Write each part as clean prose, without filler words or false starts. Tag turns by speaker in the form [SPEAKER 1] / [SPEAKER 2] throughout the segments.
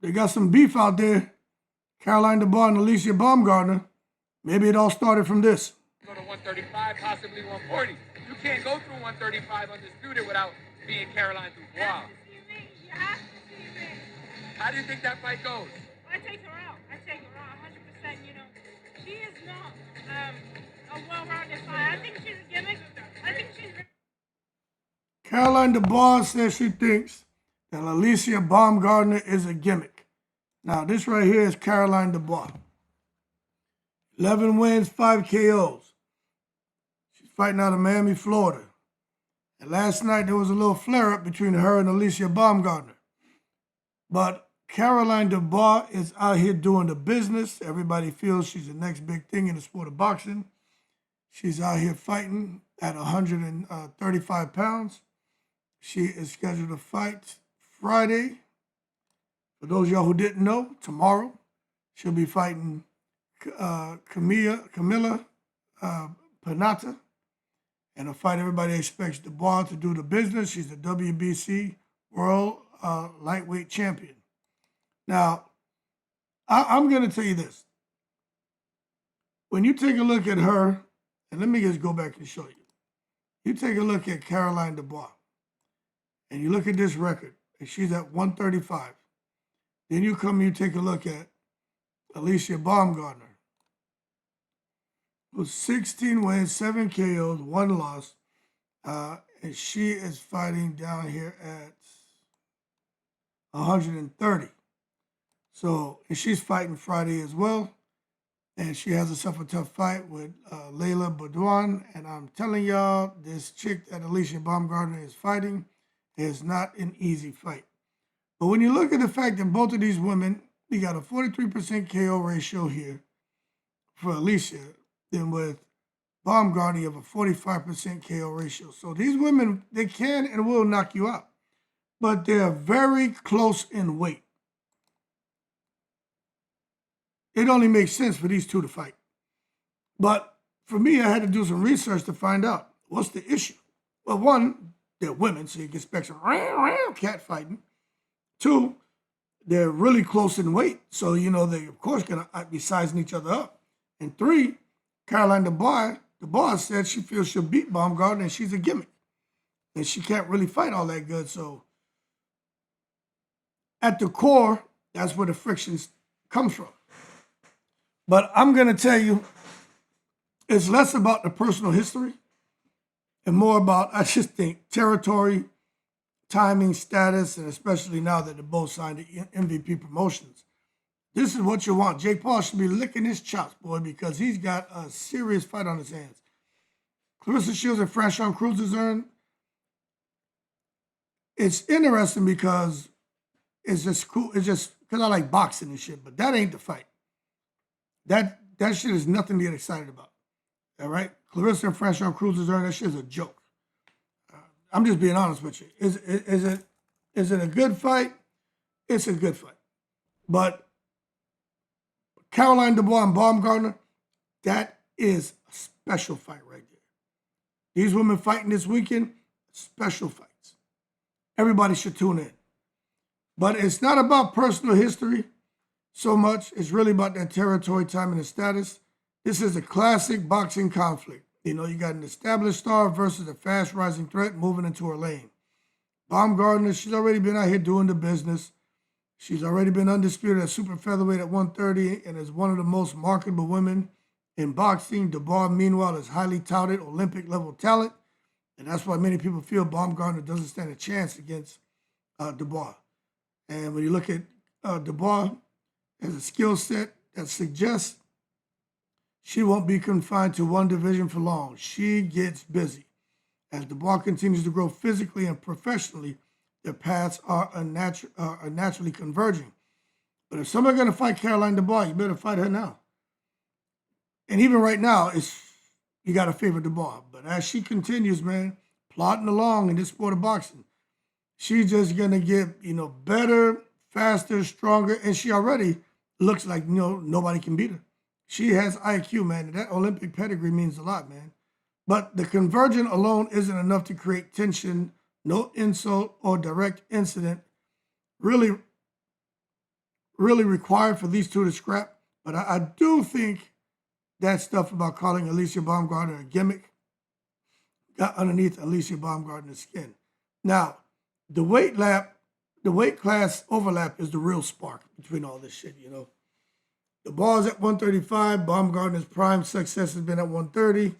[SPEAKER 1] they got some beef out there. Caroline Dubois and Alycia Baumgardner. Maybe it all started from this.
[SPEAKER 2] Go to 135, possibly 140. You can't go through 135 undisputed without being Caroline Dubois. How do you think that fight goes?
[SPEAKER 3] I take her out. 100%. She is not a well-rounded fighter. I think she's a gimmick. I think she's...
[SPEAKER 1] Caroline Dubois says she thinks that Alycia Baumgardner is a gimmick. Now, this right here is Caroline Dubois. 11 wins, 5 KOs. She's fighting out of Miami, Florida. And last night, there was a little flare-up between her and Alycia Baumgardner. But Caroline Dubois is out here doing the business. Everybody feels she's the next big thing in the sport of boxing. She's out here fighting at 135 pounds. She is scheduled to fight Friday. For those of y'all who didn't know, tomorrow she'll be fighting Camila Panata, and a fight everybody expects Dubois to do the business. She's the WBC World Lightweight Champion. Now, I'm going to tell you this. When you take a look at her, and let me just go back and show you. You take a look at Caroline Dubois, and you look at this record, and she's at 135. Then you come and you take a look at Alycia Baumgardner, who's 16 wins, 7 KOs, 1 loss, and she is fighting down here at 130. So, and she's fighting Friday as well, and she has herself a tough fight with Layla Baudouin, and I'm telling y'all, this chick that Alycia Baumgardner is fighting is not an easy fight. But when you look at the fact that both of these women, we got a 43% KO ratio here for Alycia, then with Baumgardner, you have a 45% KO ratio. So these women, they can and will knock you out, but they're very close in weight. It only makes sense for these two to fight. But for me, I had to do some research to find out what's the issue. Well, one, they're women, so you can expect some cat fighting. 2, they're really close in weight, so they of course gonna be sizing each other up. And 3, Caroline Dubois said she feels she'll beat Baumgardner and she's a gimmick, and she can't really fight all that good. So at the core, that's where the friction comes from. But I'm gonna tell you, it's less about the personal history and more about, I just think, territory, timing, status, and especially now that they both signed the MVP promotions. This is what you want. Jake Paul should be licking his chops, boy, because he's got a serious fight on his hands. Clarissa Shields and Franchon Cruz's it's interesting because it's just cool. It's just because I like boxing and shit, but that ain't the fight. That shit is nothing to get excited about. All right? Clarissa and Franchon Cruz's that shit is a joke. I'm just being honest with you. Is it a good fight? It's a good fight. But Caroline Dubois and Baumgardner, that is a special fight right there. These women fighting this weekend, special fights. Everybody should tune in. But it's not about personal history so much. It's really about that territory, time, and status. This is a classic boxing conflict. You got an established star versus a fast-rising threat moving into her lane. Baumgardner, she's already been out here doing the business. She's already been undisputed at super featherweight at 130 and is one of the most marketable women in boxing. Dubois, meanwhile, is highly touted Olympic-level talent, and that's why many people feel Baumgardner doesn't stand a chance against Dubois. And when you look at Dubois, has a skill set that suggests she won't be confined to one division for long. She gets busy. As Dubois continues to grow physically and professionally, their paths are naturally converging. But if somebody's going to fight Caroline Dubois, you better fight her now. And even right now, you got to favor Dubois. But as she continues, man, plodding along in this sport of boxing, she's just going to get, better, faster, stronger, and she already looks like, nobody can beat her. She has IQ, man, and that Olympic pedigree means a lot, man. But the conversion alone isn't enough to create tension. No insult or direct incident really really required for these two to scrap, but I do think that stuff about calling Alycia Baumgardner a gimmick got underneath Alycia Baumgardner's skin. Now, the weight class overlap is the real spark between all this shit, you know. The ball's at 135. Baumgardner's prime success has been at 130.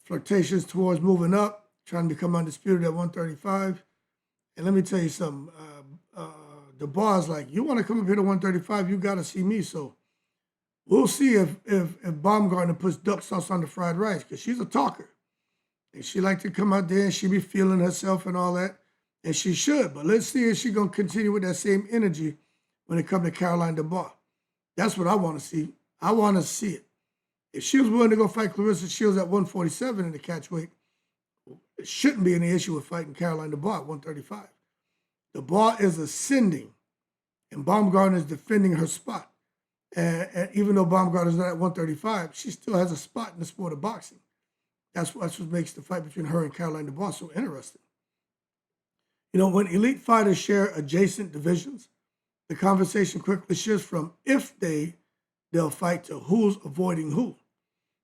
[SPEAKER 1] Flirtations towards moving up, trying to become undisputed at 135. And let me tell you something. Dubois is like, you want to come up here to 135, you got to see me. So we'll see if Baumgardner puts duck sauce on the fried rice, because she's a talker. And she like to come out there and she be feeling herself and all that. And she should. But let's see if she's going to continue with that same energy when it comes to Caroline Dubois. That's what I want to see. I want to see it. If she was willing to go fight Clarissa Shields at 147 in the catch weight, it shouldn't be any issue with fighting Caroline Dubois at 135. Dubois is ascending, and Baumgardner is defending her spot. And even though Baumgardner is not at 135, she still has a spot in the sport of boxing. That's what makes the fight between her and Caroline Dubois so interesting. You know, when elite fighters share adjacent divisions, the conversation quickly shifts from if they'll fight to who's avoiding who.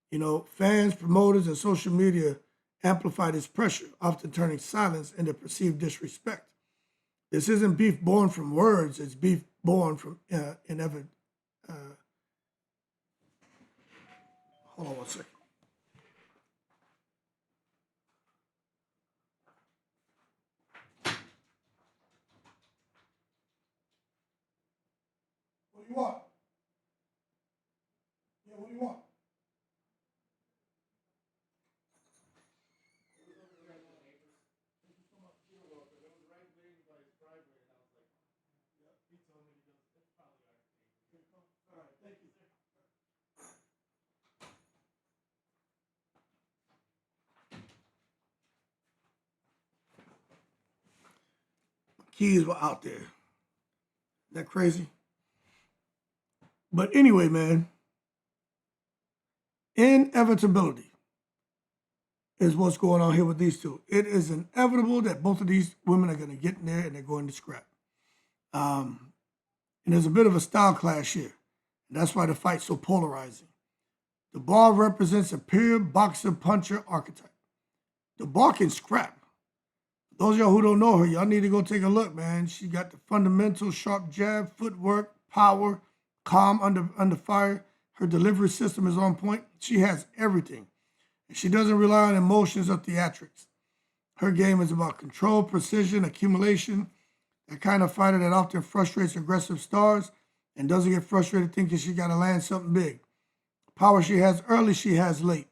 [SPEAKER 1] You know, fans, promoters, and social media amplify this pressure, often turning silence into perceived disrespect. This isn't beef born from words, it's beef born from inevitable. Hold on one second. What do you want? Yeah, what do you want? Keys were out there. Isn't that crazy? But anyway, man, inevitability is what's going on here with these two. It is inevitable that both of these women are going to get in there and they're going to scrap. And there's a bit of a style clash here. And that's why the fight's so polarizing. Dubois represents a pure boxer puncher archetype. Dubois can scrap. Those of y'all who don't know her, y'all need to go take a look, man. She got the fundamental sharp jab, footwork, power, calm under fire. Her delivery system is on point. She has everything. And she doesn't rely on emotions or theatrics. Her game is about control, precision, accumulation. That kind of fighter that often frustrates aggressive stars and doesn't get frustrated thinking she got to land something big. Power she has early, she has late.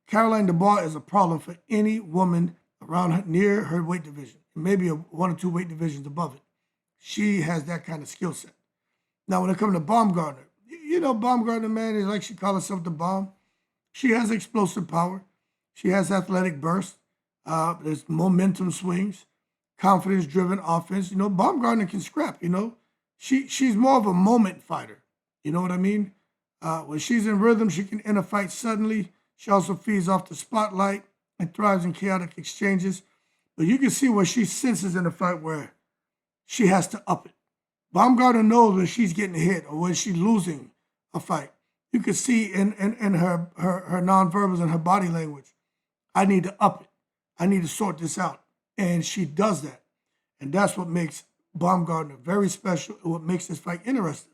[SPEAKER 1] Caroline Dubois is a problem for any woman around her, near her weight division, maybe one or two weight divisions above it. She has that kind of skill set. Now, when it comes to Baumgardner, you know, Baumgardner, man, is like she calls herself the bomb. She has explosive power. She has athletic burst. There's momentum swings, confidence-driven offense. You know, Baumgardner can scrap, you know. She's more of a moment fighter. You know what I mean? When she's in rhythm, she can end a fight suddenly. She also feeds off the spotlight and thrives in chaotic exchanges. But you can see where she senses in a fight where she has to up it. Baumgardner knows when she's getting hit or when she's losing a fight. You can see in her nonverbals and her body language, I need to up it. I need to sort this out. And she does that. And that's what makes Baumgardner very special and what makes this fight interesting.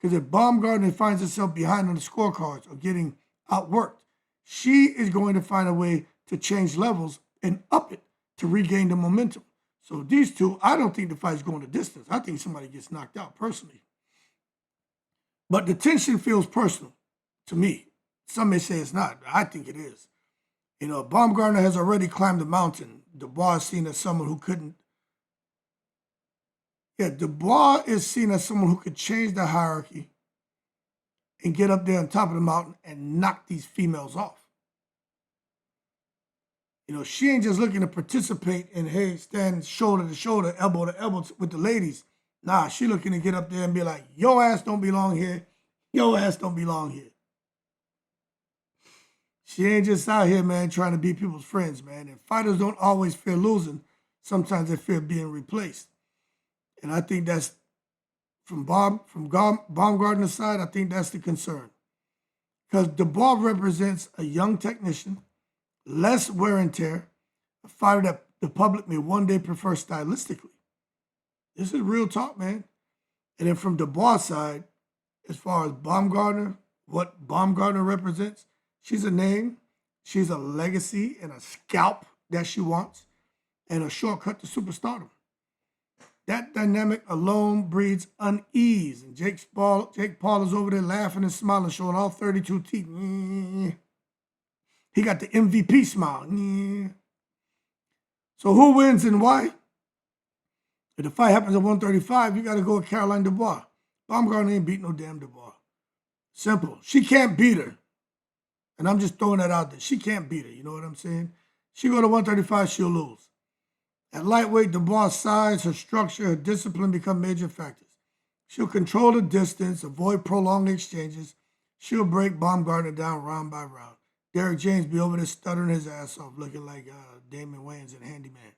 [SPEAKER 1] Because if Baumgardner finds herself behind on the scorecards or getting outworked, she is going to find a way to change levels and up it to regain the momentum. So these two, I don't think the fight's going the distance. I think somebody gets knocked out personally. But the tension feels personal to me. Some may say it's not, but I think it is. You know, Baumgardner has already climbed the mountain. Dubois is seen as someone who couldn't. Yeah, Dubois is seen as someone who could change the hierarchy and get up there on top of the mountain and knock these females off. You know, she ain't just looking to participate in, hey, stand shoulder to shoulder, elbow to elbow with the ladies. Nah, she looking to get up there and be like, your ass don't belong here. Your ass don't belong here. She ain't just out here, man, trying to be people's friends, man. And fighters don't always fear losing. Sometimes they fear being replaced. And I think that's Baumgardner's side, I think that's the concern. Because Dubois represents a young technician, less wear and tear, a fighter that the public may one day prefer stylistically. This is real talk, man. And then from Dubois' side, as far as Baumgardner, what Baumgardner represents, she's a name, she's a legacy, and a scalp that she wants, and a shortcut to superstardom. That dynamic alone breeds unease. And Jake Paul is over there laughing and smiling, showing all 32 teeth. He got the MVP smile. So who wins and why? If the fight happens at 135, you got to go with Caroline Dubois. Baumgardner ain't beat no damn Dubois. Simple. She can't beat her. And I'm just throwing that out there. She can't beat her. You know what I'm saying? She go to 135, she'll lose. At lightweight, Dubois' size, her structure, her discipline become major factors. She'll control the distance, avoid prolonged exchanges. She'll break Baumgardner down round by round. Derek James be over there stuttering his ass off, looking like Damon Wayans in Handyman.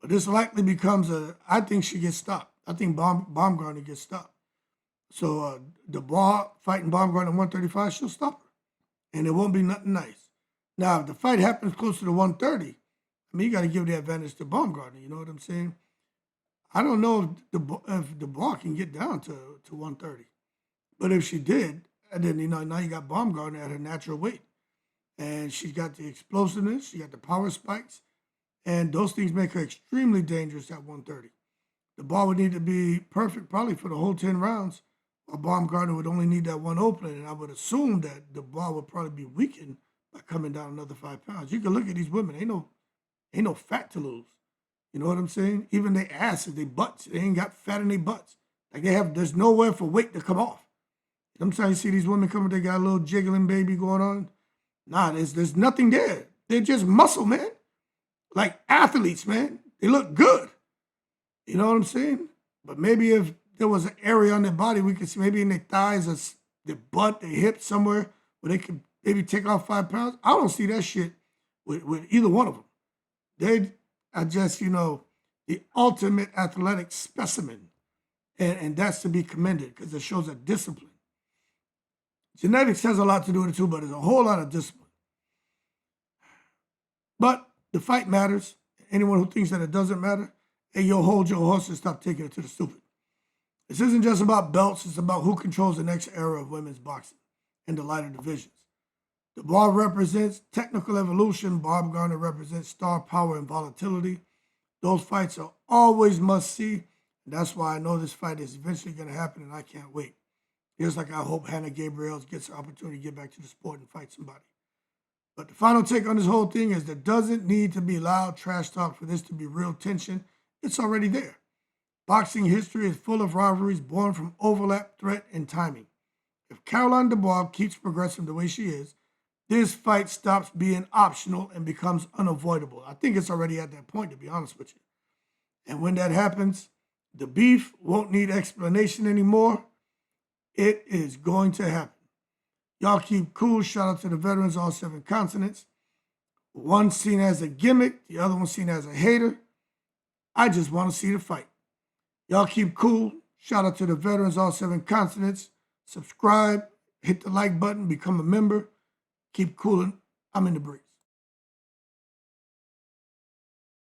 [SPEAKER 1] But this likely becomes I think she gets stopped. I think Baumgardner gets stopped. So Dubois fighting Baumgardner at 135, she'll stop her. And it won't be nothing nice. Now, if the fight happens closer to 130, I mean, you got to give the advantage to Baumgardner. You know what I'm saying? I don't know if Dubois can get down to 130. But if she did, and then, now you got Baumgardner at her natural weight. And she's got the explosiveness, she got the power spikes, and those things make her extremely dangerous at 130. Dubois would need to be perfect probably for the whole 10 rounds, while Baumgardner would only need that one opening. And I would assume that Dubois would probably be weakened by coming down another 5 pounds. You can look at these women, ain't no fat to lose. You know what I'm saying? Even their asses, their butts, they ain't got fat in their butts. Like there's nowhere for weight to come off. Sometimes you see these women coming, they got a little jiggling baby going on. Nah, there's nothing there. They're just muscle, man. Like athletes, man. They look good. You know what I'm saying? But maybe if there was an area on their body, we could see maybe in their thighs or their butt, their hips somewhere where they could maybe take off 5 pounds. I don't see that shit with either one of them. They are just, the ultimate athletic specimen. And that's to be commended because it shows a discipline. Genetics has a lot to do with it too, but there's a whole lot of discipline. But the fight matters. Anyone who thinks that it doesn't matter, hey, hold your horse and stop taking it to the stupid. This isn't just about belts. It's about who controls the next era of women's boxing in the lighter divisions. Dubois represents technical evolution. Baumgardner represents star power and volatility. Those fights are always must see. And that's why I know this fight is eventually going to happen, and I can't wait. Just like I hope Hannah Gabriels gets the opportunity to get back to the sport and fight somebody. But the final take on this whole thing is there doesn't need to be loud trash talk for this to be real tension. It's already there. Boxing history is full of rivalries born from overlap, threat, and timing. If Caroline Dubois keeps progressing the way she is, this fight stops being optional and becomes unavoidable. I think it's already at that point, to be honest with you. And when that happens, the beef won't need explanation anymore. It is going to happen. Y'all keep cool. Shout out to the veterans, all 7 continents. One seen as a gimmick, the other one seen as a hater. I just want to see the fight. Y'all keep cool. Shout out to the veterans, all 7 continents. Subscribe, hit the like button, become a member. Keep cooling. I'm in the breeze.